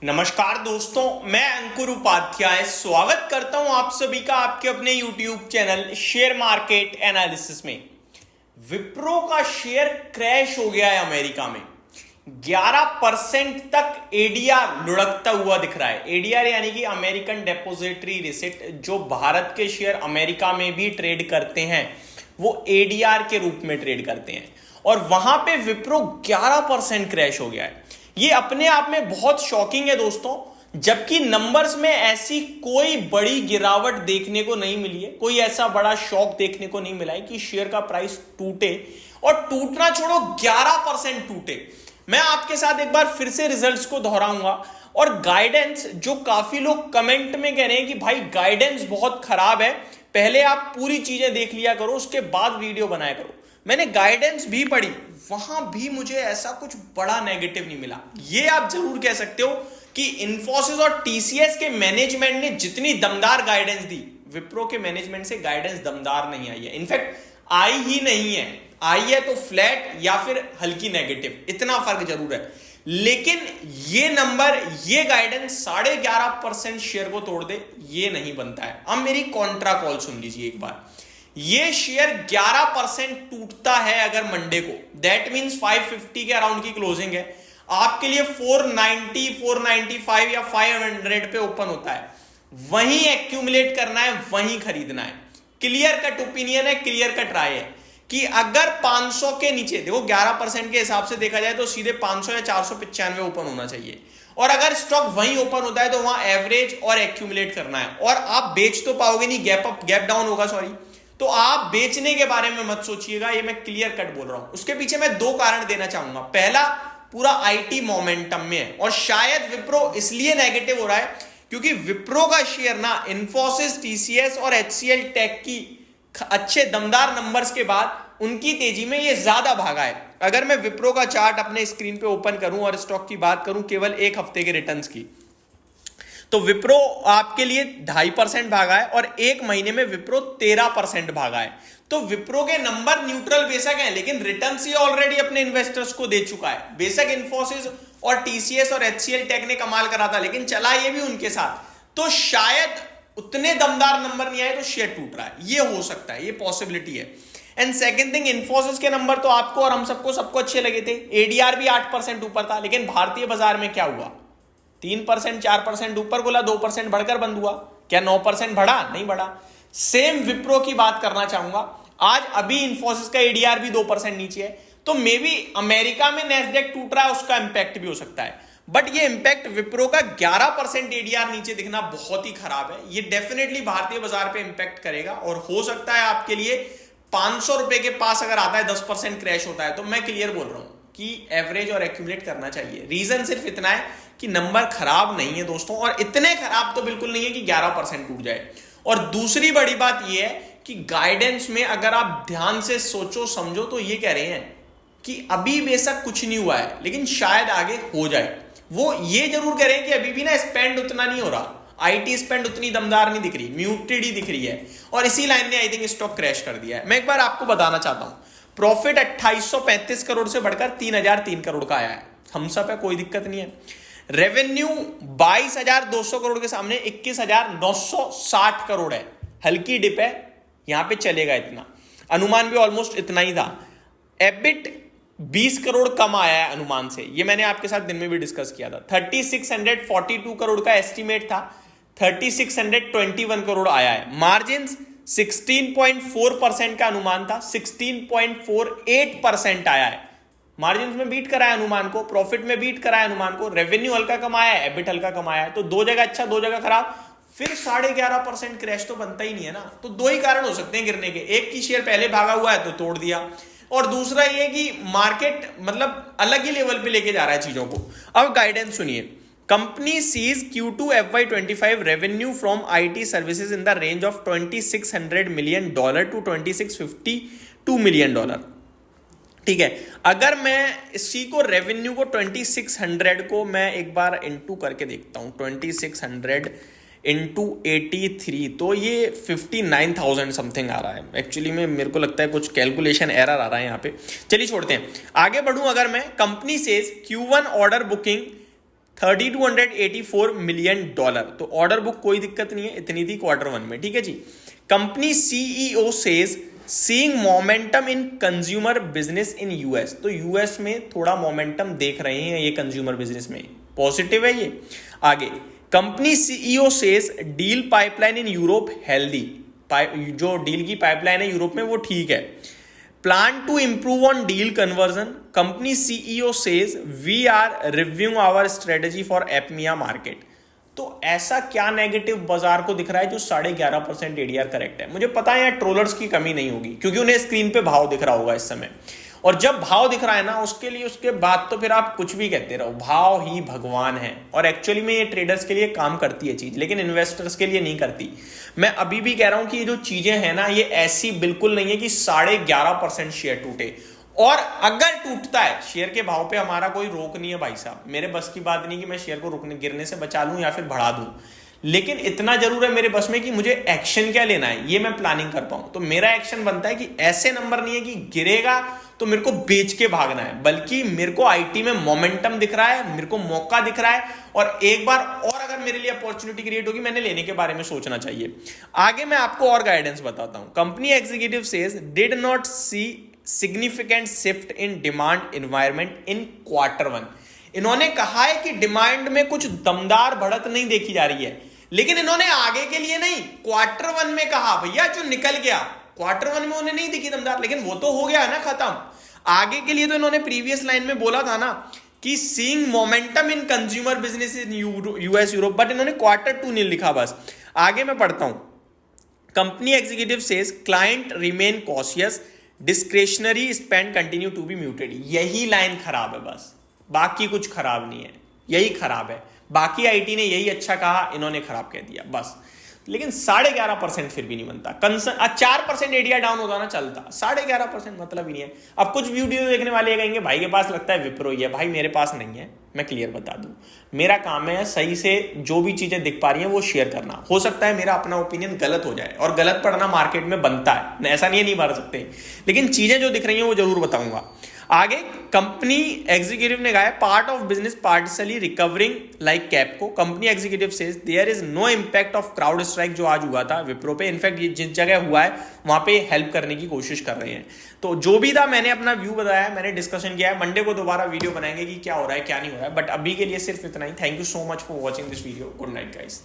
नमस्कार दोस्तों, मैं अंकुर उपाध्याय स्वागत करता हूं आप सभी का आपके अपने YouTube channel share market analysis में। विप्रो का शेयर क्रैश हो गया है अमेरिका में। 11% तक एडीआर लुढ़कता हुआ दिख रहा है। एडीआर यानी कि अमेरिकन डिपॉजिटरी रिसिप्ट, जो भारत के शेयर अमेरिका में भी ट्रेड करते हैं वो एडीआर के रूप में ट्रेड करते हैं, और वहां पे विप्रो 11% क्रैश हो गया है। ये अपने आप में बहुत शॉकिंग है दोस्तों, जबकि नंबर्स में ऐसी कोई बड़ी गिरावट देखने को नहीं मिली है, कोई ऐसा बड़ा शॉक देखने को नहीं मिला है कि शेयर का प्राइस टूटे, और टूटना छोड़ो 11% टूटे। मैं आपके साथ एक बार फिर से रिजल्ट्स को दोहराऊंगा, और गाइडेंस, जो काफी लोग कमेंट में कह रहे हैं कि भाई गाइडेंस बहुत खराब है, पहले आप पूरी चीजें देख लिया करो उसके बाद वीडियो बनाया करो। मैंने गाइडेंस भी पढ़ी, वहां भी मुझे ऐसा कुछ बड़ा नेगेटिव नहीं मिला। ये आप जरूर कह सकते हो कि इन्फोसिस और टीसीएस के मैनेजमेंट ने जितनी दमदार गाइडेंस दी, विप्रो के मैनेजमेंट से गाइडेंस दमदार नहीं आई है। इनफैक्ट आई ही नहीं है, आई है तो फ्लैट या फिर हल्की नेगेटिव, इतना फर्क जरूर है। लेकिन ये नंबर, ये गाइडेंस 11.5% शेयर को तोड़ दे, ये नहीं बनता है। अब मेरी कॉन्ट्रा कॉल सुन लीजिए एक बार। ये शेयर 11% टूटता है अगर मंडे को, दैट मींस 550 के अराउंड की क्लोजिंग है, आपके लिए 490, 495 या 500 पे ओपन होता है, वहीं एक्यूमुलेट करना है, वहीं खरीदना है। क्लियर कट ओपिनियन है, क्लियर कट राय है कि अगर 500 के नीचे, देखो 11% के हिसाब से देखा जाए तो सीधे 500 या 495 ओपन होना चाहिए, और अगर स्टॉक वहीं ओपन होता है तो वहां एवरेज और एक्यूमुलेट करना है। और आप बेच तो पाओगे नहीं, गैप अप गैप डाउन होगा, सॉरी, तो आप बेचने के बारे में मत सोचिएगा, ये मैं क्लियर कट बोल रहा हूं। उसके पीछे मैं दो कारण देना चाहूंगा। पहला, पूरा आईटी मोमेंटम में है, और शायद विप्रो इसलिए नेगेटिव हो रहा है क्योंकि विप्रो का शेयर ना इन्फोसिस, टीसीएस और एचसीएल टेक की अच्छे दमदार नंबर्स के बाद उनकी तेजी में ये ज्यादा भागा है। अगर मैं विप्रो का चार्ट अपने स्क्रीन पे ओपन करूं और स्टॉक की बात करूं केवल एक हफ्ते के रिटर्न्स की, तो विप्रो आपके लिए 2.5% भागा है, और एक महीने में विप्रो 13% भागा है। तो विप्रो के नंबर न्यूट्रल बेशक है, लेकिन रिटर्न ये ऑलरेडी अपने इन्वेस्टर्स को दे चुका है। बेशक इन्फोसिस और टीसीएस और एचसीएल टेक ने कमाल करा था, लेकिन चला ये भी उनके साथ, तो शायद उतने दमदार नंबर नहीं आए तो शेयर टूट रहा है। ये हो सकता है, ये पॉसिबिलिटी है। एंड सेकंड थिंग, इन्फोसिस के नंबर तो आपको और हम सबको अच्छे लगे थे, एडीआर भी 8% ऊपर था, लेकिन भारतीय बाजार में क्या हुआ, 3%, 4% ऊपर बोला, 2% बढ़कर बंद हुआ। क्या 9% बढ़ा? नहीं बढ़ा। सेम विप्रो की बात करना चाहूंगा, आज अभी इन्फोसिस का एडीआर भी 2% नीचे है, तो मे बी अमेरिका में नैस्डैक टूट रहा है, उसका इंपैक्ट भी हो सकता है। बट ये इंपैक्ट विप्रो का 11% एडीआर नीचे दिखना बहुत ही खराब है। ये डेफिनेटली भारतीय बाजार पे इंपैक्ट करेगा, और हो सकता है आपके लिए 500 रुपए के पास अगर आता है, 10% क्रैश होता है, तो मैं क्लियर बोल रहा हूं कि एवरेज और एक्यूमुलेट करना चाहिए। रीजन सिर्फ इतना है कि नंबर खराब नहीं है दोस्तों, और इतने खराब तो बिल्कुल नहीं है कि 11% टूट जाए। और दूसरी बड़ी बात यह है कि गाइडेंस में अगर आप ध्यान से सोचो समझो तो ये कह रहे हैं कि अभी बेशक कुछ नहीं हुआ है, लेकिन शायद आगे हो जाए। वो ये जरूर कह रहे हैं कि अभी भी ना स्पेंड उतना नहीं हो रहा, आईटी स्पेंड उतनी दमदार नहीं दिख रही, म्यूटेड ही दिख रही है, और इसी लाइन ने आई थिंक स्टॉक क्रैश कर दिया है। मैं एक बार आपको बताना चाहता हूं, प्रॉफिट 2835 करोड़ से बढ़कर 3003 करोड़ का आया है, हम सब है, कोई दिक्कत नहीं है। रेवेन्यू 22,200 करोड़ के सामने 21,960 करोड़ है, हल्की डिप है, यहां पे चलेगा इतना, अनुमान भी ऑलमोस्ट इतना ही था। एबिट 20 करोड़ कम आया है अनुमान से, ये मैंने आपके साथ दिन में भी डिस्कस किया था। 3642 करोड़ का एस्टीमेट था, 3621 करोड़ आया है। मार्जिन 16.4% का अनुमान था, 16.48% आया है। मार्जिन में बीट करा है अनुमान को, प्रॉफिट में बीट करा है अनुमान को, रेवेन्यू हल्का कमाया है, एबिट हल्का कमाया है, तो दो जगह अच्छा, दो जगह खराब, फिर 11.5% क्रैश तो बनता ही नहीं है ना। तो दो ही कारण हो सकते हैं गिरने के, एक की शेयर पहले भागा हुआ है तो तोड़ दिया, और दूसरा ये कि मार्केट मतलब अलग ही लेवल पे लेके जा रहा है चीजों को। अब गाइडेंस सुनिए, company sees Q2 FY25 revenue from IT services in the range of $2600 million to $2652 million। ठीक है, अगर मैं इसी को रेवेन्यू को 2600 को मैं एक बार इंटू करके देखता हूं, 2600 इंटू 83, तो ये 59,000 समथिंग आ रहा है। एक्चुअली में मेरे को लगता है कुछ कैलकुलेशन एरर आ रहा है यहाँ पे, चलिए छोड़ते हैं, आगे बढ़ूं। अगर मैं company says Q1 order booking $3284 million. तो ऑर्डर बुक कोई दिक्कत नहीं है, इतनी थी Q1 में, ठीक है जी। Company CEO says seeing momentum in consumer business in US. तो यूएस में थोड़ा मोमेंटम देख रहे हैं ये कंज्यूमर बिजनेस में, पॉजिटिव है ये। आगे, company CEO says deal pipeline in Europe healthy. जो डील की पाइपलाइन है यूरोप में वो ठीक है। Plan to improve on deal conversion. Company CEO says we are reviewing our strategy for EMEA market. तो ऐसा क्या नेगेटिव बाजार को दिख रहा है जो 11.5% एडीआर करेक्ट है? मुझे पता है यहाँ ट्रोलर्स की कमी नहीं होगी, क्योंकि उन्हें स्क्रीन पे भाव दिख रहा होगा इस समय, और जब भाव दिख रहा है ना उसके लिए, उसके बाद तो फिर आप कुछ भी कहते रहो, भाव ही भगवान है। और एक्चुअली में ये ट्रेडर्स के लिए काम करती है चीज, लेकिन इन्वेस्टर्स के लिए नहीं करती। मैं अभी भी कह रहा हूं कि ये जो चीजें हैं ना, ये ऐसी बिल्कुल नहीं है कि 11.5% शेयर टूटे। और अगर टूटता है शेयर के भाव पे, हमारा कोई रोक नहीं है भाई साहब। मेरे बस की बात नहीं कि मैं शेयर को गिरने से बचा लूं या फिर बढ़ा दूं, लेकिन इतना जरूर है मेरे बस में कि मुझे एक्शन क्या लेना है ये मैं प्लानिंग कर पाऊं। तो मेरा एक्शन बनता है कि ऐसे नंबर नहीं है कि गिरेगा तो मेरे को बेच के भागना है, बल्कि मेरे को आईटी में मोमेंटम दिख रहा है, मेरे को मौका दिख रहा है, और एक बार और अगर मेरे लिए अपॉर्चुनिटी क्रिएट होगी, मैंने लेने के बारे में सोचना चाहिए। आगे मैं आपको और गाइडेंस बताता हूं। Company executive says did not see significant shift in demand environment in Q1। इन्होंने कहा है कि डिमांड में कुछ दमदार बढ़त नहीं देखी जा रही है, लेकिन इन्होंने आगे के लिए नहीं, Q1 में कहा भैया जो निकल गया। Q1 में उन्हें नहीं दिखी दमदार, लेकिन वो तो हो गया है ना खत्म। आगे के लिए तो इन्होंने प्रीवियस लाइन में बोला था ना कि seeing momentum in consumer business in US Europe, but इन्होंने Q2 नहीं लिखा। बस आगे मैं पढ़ता हूं। Company executive says client remain cautious, discretionary spend continue to be muted. यही लाइन खराब है बस, बाकी कुछ खराब नहीं है, यही खराब है। बाकी आईटी ने यही अच्छा कहा, इन्होंने खराब कह दिया बस। लेकिन 11.5% फिर भी नहीं बनता। 4% एडीआर डाउन होता ना चलता, 11.5% मतलब ही नहीं है। अब कुछ वीडियो देखने वाले कहेंगे भाई के पास लगता है विप्रो ही है। भाई मेरे पास नहीं है, मैं क्लियर बता दूं। मेरा काम है सही से जो भी चीजें दिख पा रही हैं वो शेयर करना। हो सकता है मेरा अपना ओपिनियन गलत हो जाए, और गलत पढ़ना मार्केट में बनता है, ऐसा नहीं है नहीं मार सकते, लेकिन चीजें जो दिख रही हैं वो जरूर बताऊंगा। आगे, कंपनी एग्जीक्यूटिव ने कहा part of business partially recovering like Capco. Company executive says there is no impact of CrowdStrike जो आज हुआ था विप्रो पे। इनफैक्ट जिस जगह हुआ है वहां पे हेल्प करने की कोशिश कर रहे हैं। तो जो भी था मैंने अपना व्यू बताया, मैंने डिस्कशन किया है। मंडे को दोबारा वीडियो बनाएंगे कि क्या हो रहा है क्या नहीं हो रहा है, बट अभी के लिए सिर्फ इतना ही। Thank you so much for watching this video. Good night guys.